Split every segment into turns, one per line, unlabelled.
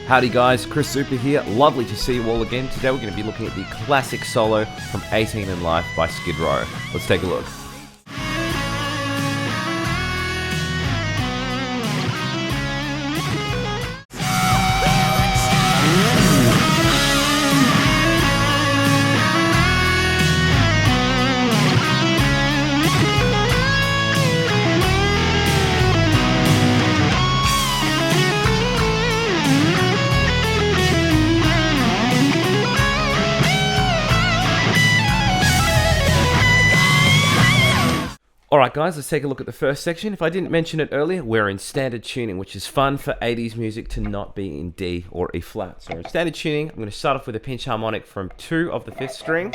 Howdy guys, Chris Zoupa here. Lovely to see you all again. Today we're going to be looking at the classic solo from 18 in Life by Skid Row. Let's take a look. Alright guys, let's take a look at the first section. If I didn't mention it earlier, we're in standard tuning, which is fun for 80s music to not be in D or E flat. So in standard tuning, I'm going to start off with a pinch harmonic from 2 of the 5th string.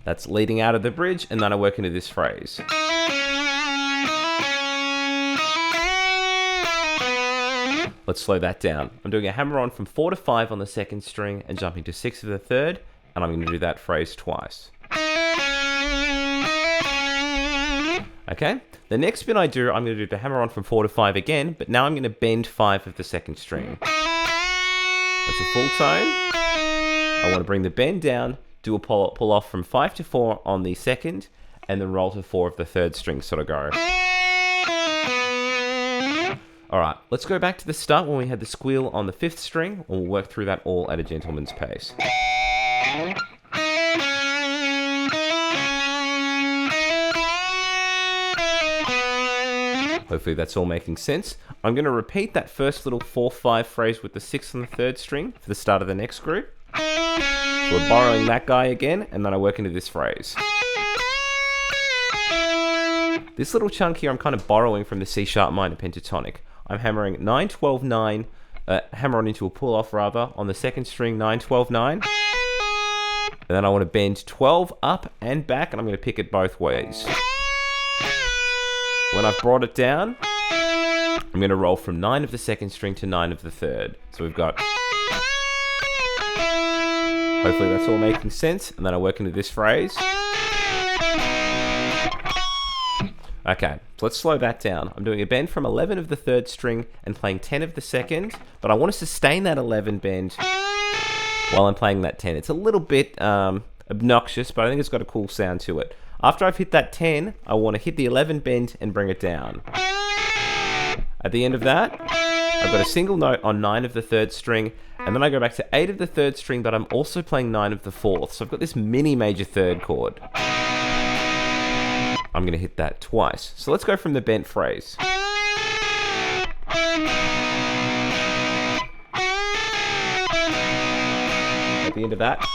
That's leading out of the bridge, and then I work into this phrase. Let's slow that down. I'm doing a hammer on from 4 to 5 on the 2nd string and jumping to 6 of the 3rd, and I'm going to do that phrase twice. Okay, the next bit I do, I'm going to do the hammer on from 4 to 5 again, but now I'm going to bend 5 of the 2nd string. That's a full tone. I want to bring the bend down, do a pull off from 5 to 4 on the 2nd, and then roll to 4 of the 3rd string, sort of go. Alright, let's go back to the start when we had the squeal on the 5th string, and we'll work through that all at a gentleman's pace. Hopefully that's all making sense. I'm going to repeat that first little 4-5 phrase with the 6th and the 3rd string for the start of the next group. So we're borrowing that guy again, and then I work into this phrase. This little chunk here I'm kind of borrowing from the C sharp minor pentatonic. I'm hammering 9, 12, 9, hammer on into a pull off rather, on the 2nd string 9, 12, 9. And then I want to bend 12 up and back, and I'm going to pick it both ways. When I've brought it down, I'm going to roll from 9 of the 2nd string to 9 of the 3rd. So we've got... Hopefully that's all making sense. And then I work into this phrase. Okay, so let's slow that down. I'm doing a bend from 11 of the 3rd string and playing 10 of the 2nd. But I want to sustain that 11 bend while I'm playing that 10. It's a little bit obnoxious, but I think it's got a cool sound to it. After I've hit that 10, I want to hit the 11 bend and bring it down. At the end of that, I've got a single note on 9 of the 3rd string, and then I go back to 8 of the 3rd string, but I'm also playing 9 of the 4th. So I've got this mini major 3rd chord. I'm going to hit that twice. So let's go from the bent phrase. At the end of that,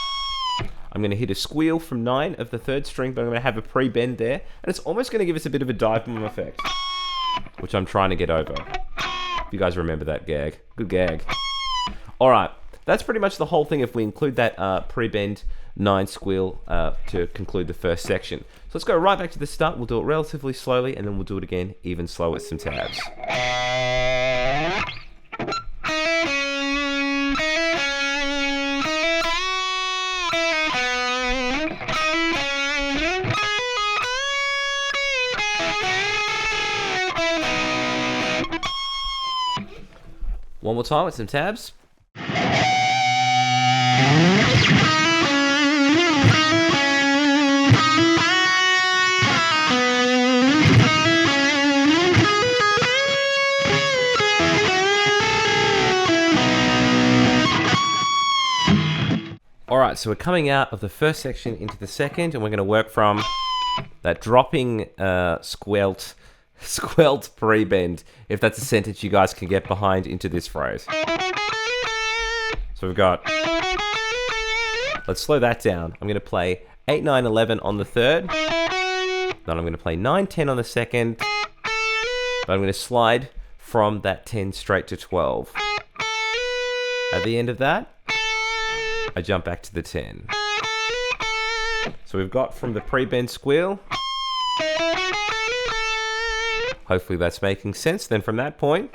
I'm going to hit a squeal from 9 of the 3rd string, but I'm going to have a pre-bend there, and it's almost going to give us a bit of a dive bomb effect, which I'm trying to get over. If you guys remember that gag. Good gag. Alright, that's pretty much the whole thing if we include that pre-bend 9 squeal to conclude the first section. So let's go right back to the start. We'll do it relatively slowly, and then we'll do it again even slower with some tabs. One more time with some tabs. Alright, so we're coming out of the first section into the second, and we're going to work from that dropping squelt pre-bend, if that's a sentence you guys can get behind, into this phrase. So we've got, let's slow that down. I'm going to play 8, 9, 11 on the 3rd, then I'm going to play 9, 10 on the 2nd, but I'm going to slide from that 10 straight to 12. At the end of that, I jump back to the 10. So we've got from the pre-bend squeal. Hopefully that's making sense. Then from that point,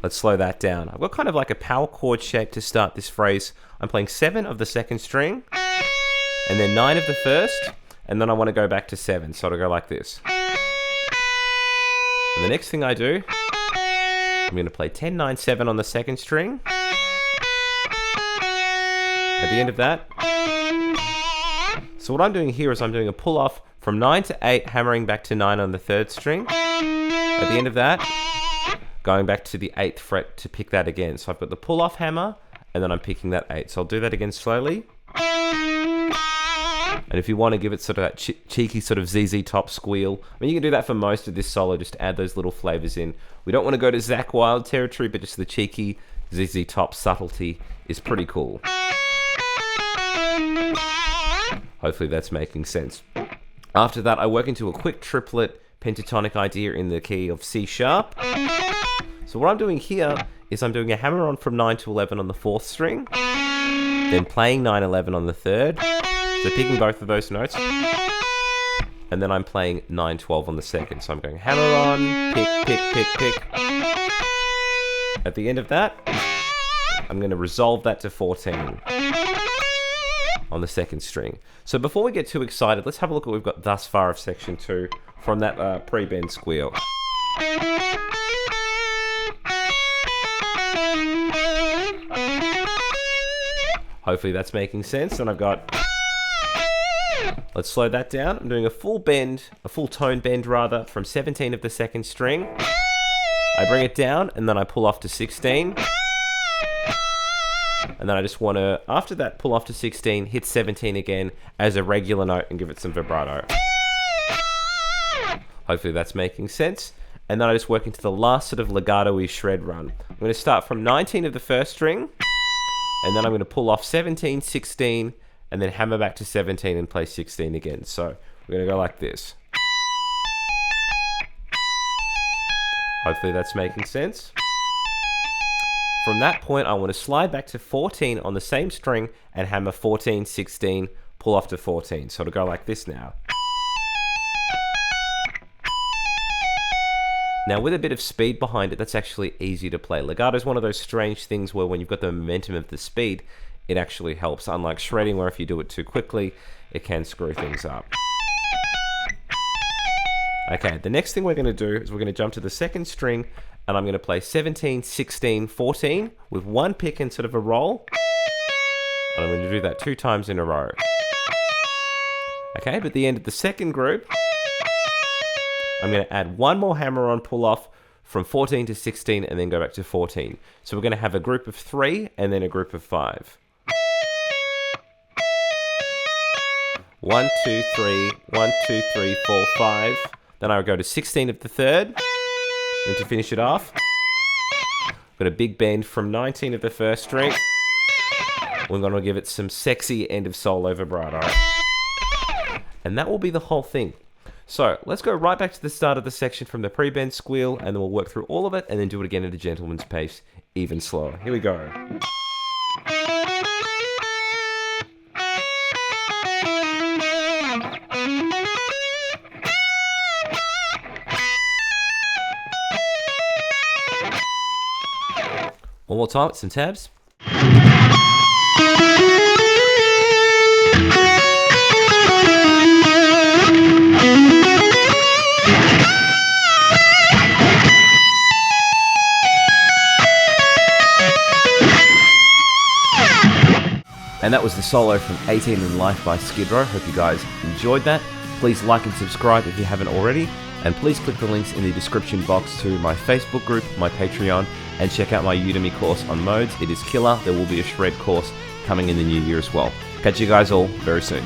let's slow that down. I've got kind of like a power chord shape to start this phrase. I'm playing 7 of the 2nd string, and then 9 of the 1st, and then I want to go back to 7, so it'll go like this. And the next thing I do, I'm I'm going to play 10, 9, 7 on the second string. At the end of that. So what I'm doing here is I'm doing a pull off from 9 to 8, hammering back to 9 on the third string. At the end of that, going back to the 8th fret to pick that again. So I've got the pull off hammer, and then I'm picking that 8. So I'll do that again slowly. And if you want to give it sort of that cheeky sort of ZZ Top squeal, I mean, you can do that for most of this solo, just to add those little flavors in. We don't want to go to Zakk Wylde territory, but just the cheeky ZZ Top subtlety is pretty cool. Hopefully that's making sense. After that, I work into a quick triplet pentatonic idea in the key of C sharp. So what I'm doing here is I'm doing a hammer on from 9 to 11 on the 4th string, then playing 9, 11 on the 3rd, so picking both of those notes, and then I'm playing 9, 12 on the 2nd. So I'm going hammer on, pick, pick, pick, pick. At the end of that, I'm going to resolve that to 14 on the 2nd string. So before we get too excited, let's have a look at what we've got thus far of section 2 from that pre-bend squeal. Hopefully that's making sense. And I've got, let's slow that down. I'm doing a full bend, a full tone bend rather, from 17 of the 2nd string. I bring it down and then I pull off to 16. And then I just want to, after that pull off to 16, hit 17 again as a regular note and give it some vibrato. Hopefully that's making sense. And then I just work into the last sort of legato-y shred run. I'm going to start from 19 of the 1st string, and then I'm going to pull off 17, 16, and then hammer back to 17 and play 16 again. So we're going to go like this. Hopefully that's making sense. From that point, I want to slide back to 14 on the same string and hammer 14, 16, pull off to 14. So it'll go like this now. Now with a bit of speed behind it, that's actually easy to play. Legato is one of those strange things where when you've got the momentum of the speed, it actually helps. Unlike shredding, where if you do it too quickly, it can screw things up. Okay, the next thing we're going to do is we're going to jump to the 2nd string, and I'm going to play 17, 16, 14 with one pick and sort of a roll. And I'm going to do that 2 times in a row. Okay, but at the end of the 2nd group, I'm going to add one more hammer on pull off from 14 to 16 and then go back to 14. So we're going to have a group of 3 and then a group of 5. 1, 2, 3, 1, 2, 3, 4, 5. Then I would go to 16 of the 3rd. And to finish it off, got a big bend from 19 of the 1st string. We're going to give it some sexy end of solo vibrato. And that will be the whole thing. So let's go right back to the start of the section from the pre-bend squeal, and then we'll work through all of it and then do it again at a gentleman's pace, even slower. Here we go. One more time with some tabs. And that was the solo from 18 in Life by Skid Row. Hope you guys enjoyed that. Please like and subscribe if you haven't already. And please click the links in the description box to my Facebook group, my Patreon, and check out my Udemy course on modes. It is killer. There will be a shred course coming in the new year as well. Catch you guys all very soon.